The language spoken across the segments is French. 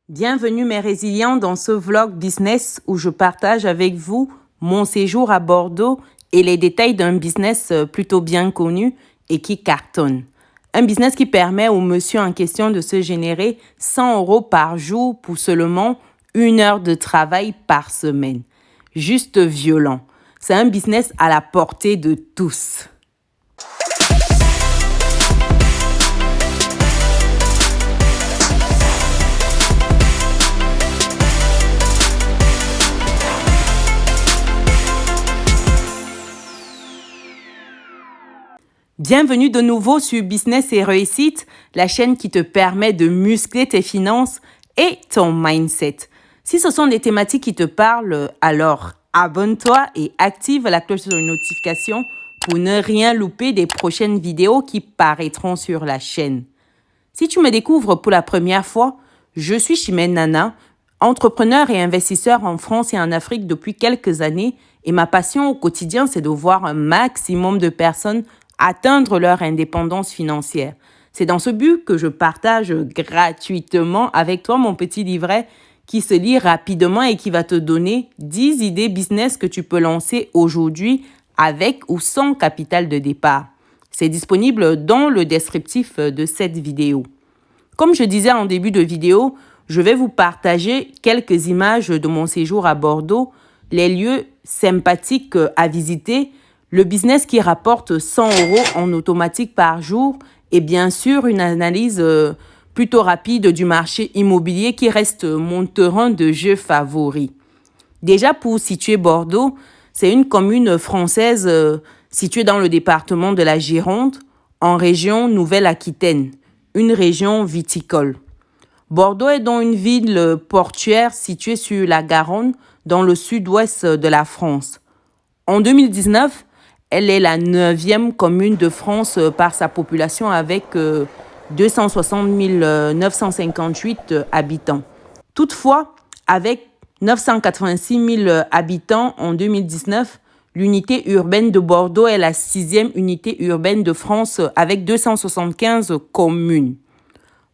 Bienvenue mes résilients dans ce vlog business où je partage avec vous mon séjour à Bordeaux et les détails d'un business plutôt bien connu et qui cartonne. Un business qui permet au monsieur en question de se générer 100 € par jour pour seulement 1 heure de travail par semaine. Juste violent. C'est un business à la portée de tous. Bienvenue de nouveau sur Business et Réussite, la chaîne qui te permet de muscler tes finances et ton mindset. Si ce sont des thématiques qui te parlent, alors abonne-toi et active la cloche de notification pour ne rien louper des prochaines vidéos qui paraîtront sur la chaîne. Si tu me découvres pour la première fois, je suis Chimène Nana, entrepreneur et investisseur en France et en Afrique depuis quelques années et ma passion au quotidien, c'est de voir un maximum de personnes atteindre leur indépendance financière. C'est dans ce but que je partage gratuitement avec toi mon petit livret qui se lit rapidement et qui va te donner 10 idées business que tu peux lancer aujourd'hui avec ou sans capital de départ. C'est disponible dans le descriptif de cette vidéo. Comme je disais en début de vidéo, je vais vous partager quelques images de mon séjour à Bordeaux, les lieux sympathiques à visiter, le business qui rapporte 100 € en automatique par jour et bien sûr une analyse plutôt rapide du marché immobilier qui reste mon terrain de jeu favori. Déjà pour situer Bordeaux, c'est une commune française située dans le département de la Gironde, en région Nouvelle-Aquitaine, une région viticole. Bordeaux est donc une ville portuaire située sur la Garonne dans le sud-ouest de la France. En 2019, elle est la 9e commune de France par sa population avec 260 958 habitants. Toutefois, avec 986 000 habitants en 2019, l'unité urbaine de Bordeaux est la 6e unité urbaine de France avec 275 communes.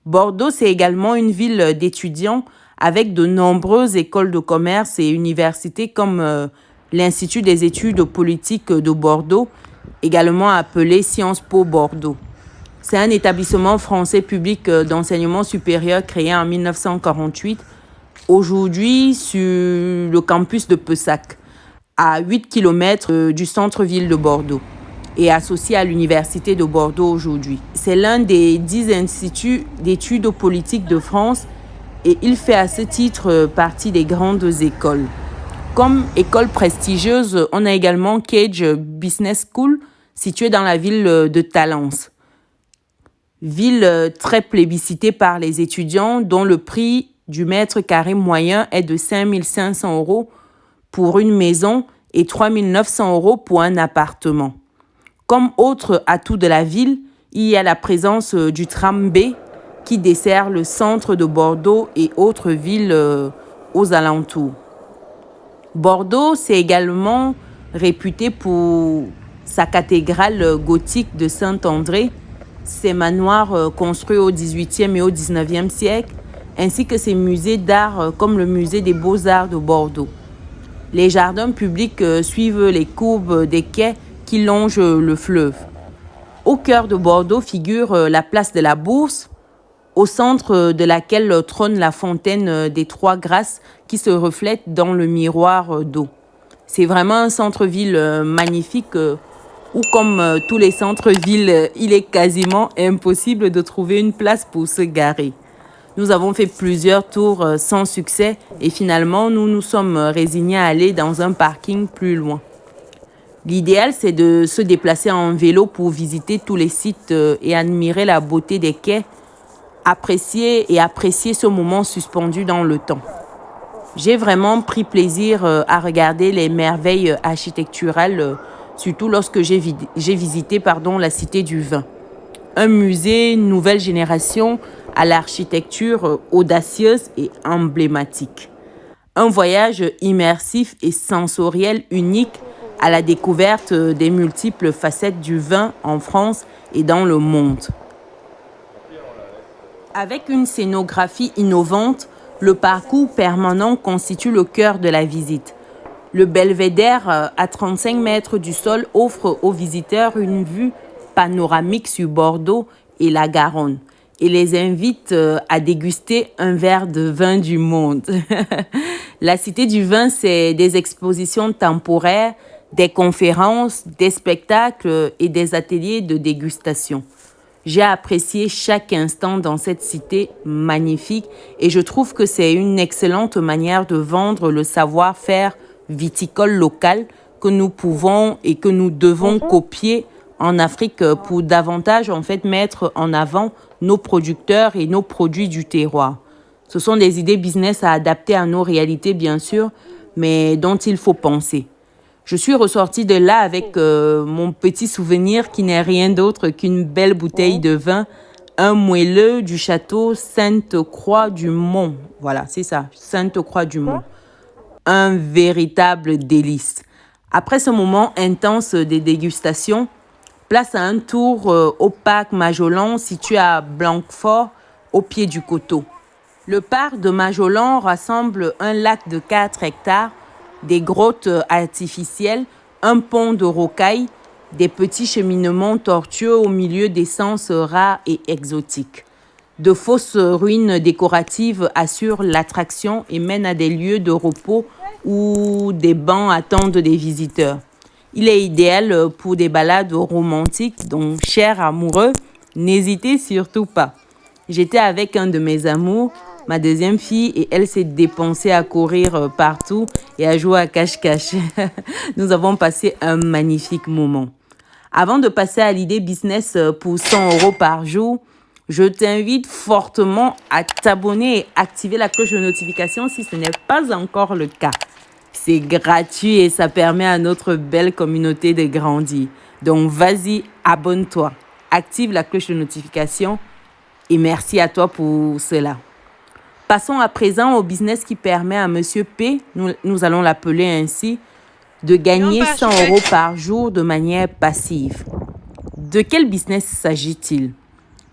Bordeaux, c'est également une ville d'étudiants avec de nombreuses écoles de commerce et universités comme l'Institut des études politiques de Bordeaux, également appelé Sciences Po Bordeaux. C'est un établissement français public d'enseignement supérieur créé en 1948, aujourd'hui sur le campus de Pessac, à 8 km du centre-ville de Bordeaux et associé à l'Université de Bordeaux aujourd'hui. C'est l'un des 10 instituts d'études politiques de France et il fait à ce titre partie des grandes écoles. Comme école prestigieuse, on a également Cage Business School, située dans la ville de Talence. Ville très plébiscitée par les étudiants, dont le prix du mètre carré moyen est de 5 500 € pour une maison et 3 900 € pour un appartement. Comme autre atout de la ville, il y a la présence du tram B qui dessert le centre de Bordeaux et autres villes aux alentours. Bordeaux, c'est également réputé pour sa cathédrale gothique de Saint-André, ses manoirs construits au XVIIIe et au XIXe siècle, ainsi que ses musées d'art comme le musée des Beaux-Arts de Bordeaux. Les jardins publics suivent les courbes des quais qui longent le fleuve. Au cœur de Bordeaux figure la place de la Bourse, au centre de laquelle trône la fontaine des Trois Grâces qui se reflète dans le miroir d'eau. C'est vraiment un centre-ville magnifique où, comme tous les centres-villes, il est quasiment impossible de trouver une place pour se garer. Nous avons fait plusieurs tours sans succès et finalement, nous nous sommes résignés à aller dans un parking plus loin. L'idéal, c'est de se déplacer en vélo pour visiter tous les sites et admirer la beauté des quais, apprécier ce moment suspendu dans le temps. J'ai vraiment pris plaisir à regarder les merveilles architecturales, surtout lorsque j'ai visité la Cité du Vin. Un musée nouvelle génération à l'architecture audacieuse et emblématique. Un voyage immersif et sensoriel unique à la découverte des multiples facettes du vin en France et dans le monde. Avec une scénographie innovante, Le parcours permanent constitue le cœur de la visite. Le belvédère, à 35 mètres du sol, offre aux visiteurs une vue panoramique sur Bordeaux et la Garonne et les invite à déguster un verre de vin du monde. La Cité du Vin, c'est des expositions temporaires, des conférences, des spectacles et des ateliers de dégustation. J'ai apprécié chaque instant dans cette cité magnifique et je trouve que c'est une excellente manière de vendre le savoir-faire viticole local que nous pouvons et que nous devons copier en Afrique pour davantage en fait mettre en avant nos producteurs et nos produits du terroir. Ce sont des idées business à adapter à nos réalités bien sûr, mais dont il faut penser. Je suis ressortie de là avec mon petit souvenir qui n'est rien d'autre qu'une belle bouteille de vin, un moelleux du château Sainte-Croix-du-Mont. Voilà, c'est ça, Sainte-Croix-du-Mont. Un véritable délice. Après ce moment intense des dégustations, place à un tour au parc Majolan situé à Blanquefort, au pied du coteau. Le parc de Majolan rassemble un lac de 4 hectares, des grottes artificielles, un pont de rocailles, des petits cheminements tortueux au milieu d'essences rares et exotiques. De fausses ruines décoratives assurent l'attraction et mènent à des lieux de repos où des bancs attendent des visiteurs. Il est idéal pour des balades romantiques, donc chers amoureux, n'hésitez surtout pas. J'étais avec un de mes amours, ma deuxième fille, et elle s'est dépensée à courir partout et à jouer à cache-cache. Nous avons passé un magnifique moment. Avant de passer à l'idée business pour 100 € par jour, je t'invite fortement à t'abonner et activer la cloche de notification si ce n'est pas encore le cas. C'est gratuit et ça permet à notre belle communauté de grandir. Donc vas-y, abonne-toi, active la cloche de notification et merci à toi pour cela. Passons à présent au business qui permet à Monsieur P, nous allons l'appeler ainsi, de gagner 100 € par jour de manière passive. De quel business s'agit-il?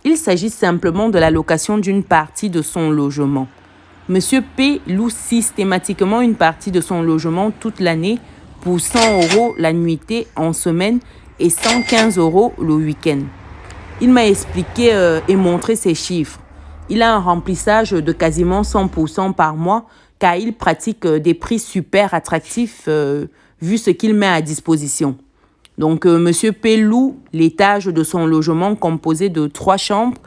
Il s'agit simplement de la location d'une partie de son logement. Monsieur P loue systématiquement une partie de son logement toute l'année pour 100 € la nuitée en semaine et 115 € le week-end. Il m'a expliqué et montré ses chiffres. Il a un remplissage de quasiment 100% par mois car il pratique des prix super attractifs vu ce qu'il met à disposition. Donc, Monsieur P loue l'étage de son logement composé de 3 chambres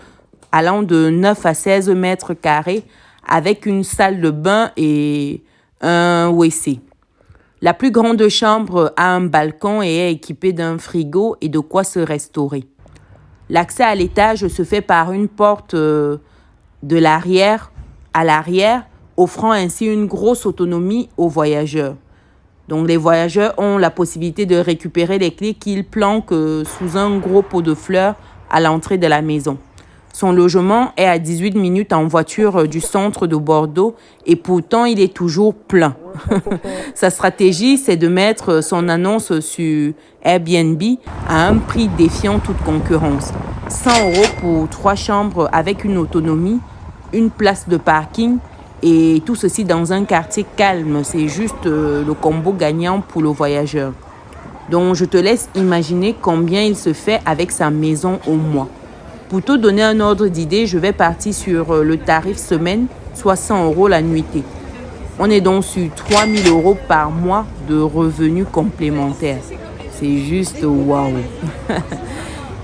allant de 9 à 16 mètres carrés avec une salle de bain et un WC. La plus grande chambre a un balcon et est équipée d'un frigo et de quoi se restaurer. L'accès à l'étage se fait par une porte de l'arrière à l'arrière, offrant ainsi une grosse autonomie aux voyageurs. Donc les voyageurs ont la possibilité de récupérer les clés qu'ils planquent sous un gros pot de fleurs à l'entrée de la maison. Son logement est à 18 minutes en voiture du centre de Bordeaux et pourtant il est toujours plein. Sa stratégie, c'est de mettre son annonce sur Airbnb à un prix défiant toute concurrence. 100 € pour 3 chambres avec une autonomie, une place de parking et tout ceci dans un quartier calme. C'est juste le combo gagnant pour le voyageur. Donc je te laisse imaginer combien il se fait avec sa maison au mois. Pour te donner un ordre d'idée, je vais partir sur le tarif semaine, soit 100 € la nuitée. On est donc sur 3 000 € par mois de revenus complémentaires. C'est juste waouh.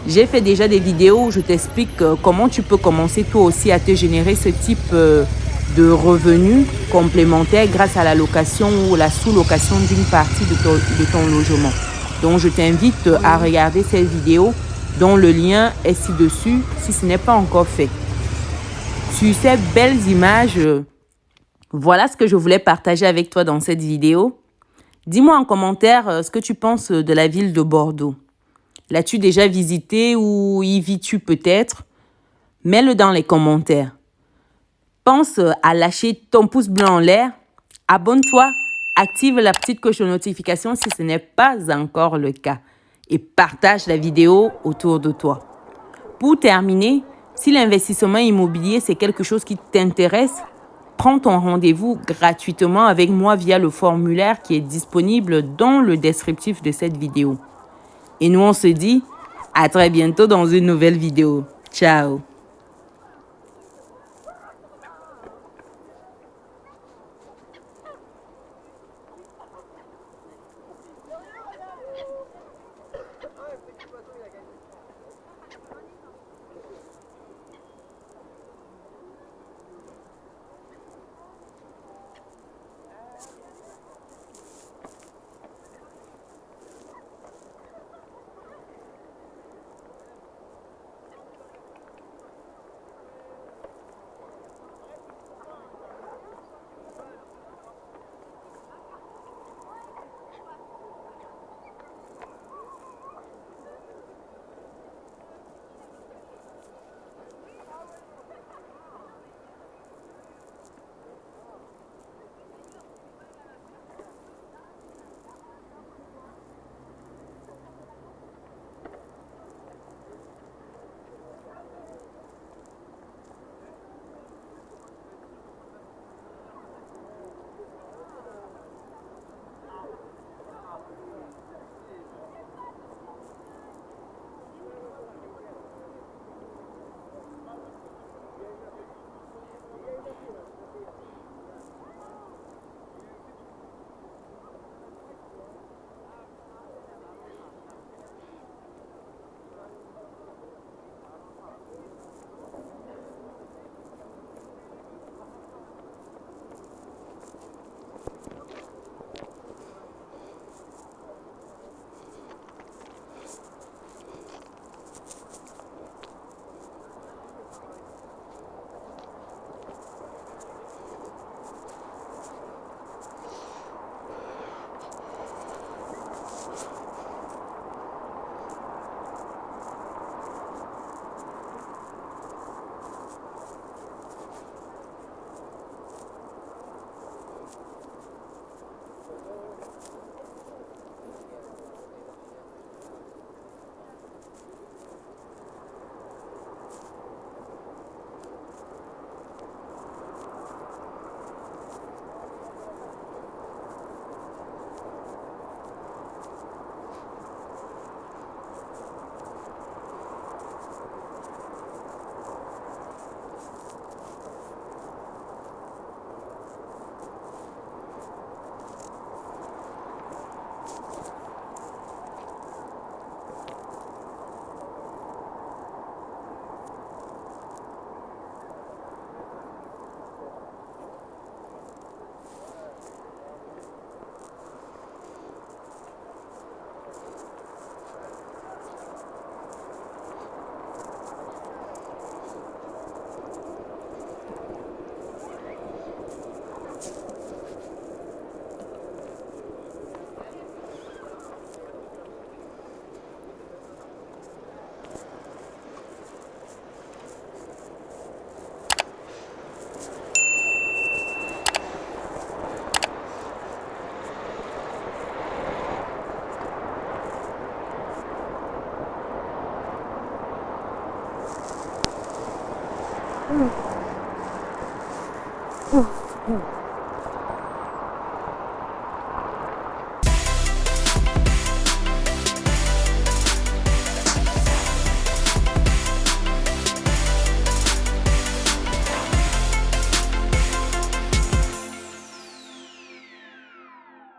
J'ai fait déjà des vidéos où je t'explique comment tu peux commencer toi aussi à te générer ce type de revenus complémentaires grâce à la location ou la sous-location d'une partie de ton logement. Donc je t'invite à regarder cette vidéo dont le lien est ci-dessus si ce n'est pas encore fait. Sur ces belles images, voilà ce que je voulais partager avec toi dans cette vidéo. Dis-moi en commentaire ce que tu penses de la ville de Bordeaux. L'as-tu déjà visité ou y vis-tu peut-être? Mets-le dans les commentaires. Pense à lâcher ton pouce blanc en l'air. Abonne-toi, active la petite cloche de notification si ce n'est pas encore le cas. Et partage la vidéo autour de toi. Pour terminer, si l'investissement immobilier c'est quelque chose qui t'intéresse, prends ton rendez-vous gratuitement avec moi via le formulaire qui est disponible dans le descriptif de cette vidéo. Et nous, on se dit à très bientôt dans une nouvelle vidéo. Ciao! Mm.